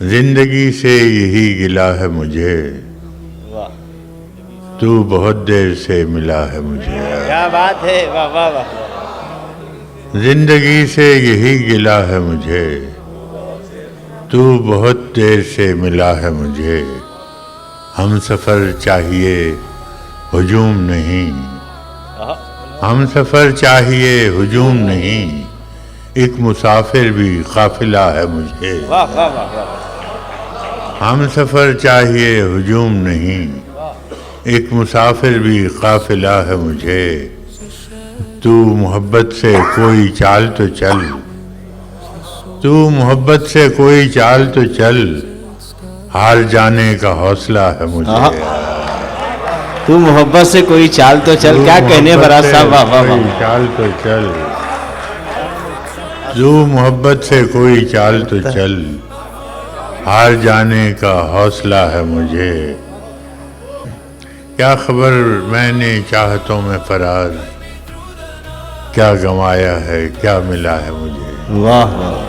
زندگی سے یہی گلا ہے مجھے، واہ تو بہت دیر سے ملا ہے مجھے۔ کیا بات ہے، واہ واہ واہ، زندگی سے یہی گلا ہے مجھے، تو بہت دیر سے ملا ہے مجھے۔ ہم سفر چاہیے ہجوم نہیں، ہم سفر چاہیے ہجوم نہیں، ایک مسافر بھی قافلہ ہے مجھے۔ واہ واہ واہ واہ، ہم سفر چاہیے ہجوم نہیں، ایک مسافر بھی قافلہ ہے مجھے۔ تو محبت سے کوئی چال تو چل، تو محبت سے کوئی چال تو چل، ہار جانے کا حوصلہ ہے مجھے۔ تو محبت سے کوئی چال تو چل، کیا کہنے فراز صاحب، واہ واہ کوئی واہ، چال تو چل، جو محبت سے کوئی چال تو چل، ہار جانے کا حوصلہ ہے مجھے۔ کیا خبر میں نے چاہتوں میں فراز، کیا گنوایا ہے کیا ملا ہے مجھے۔ واہ واہ،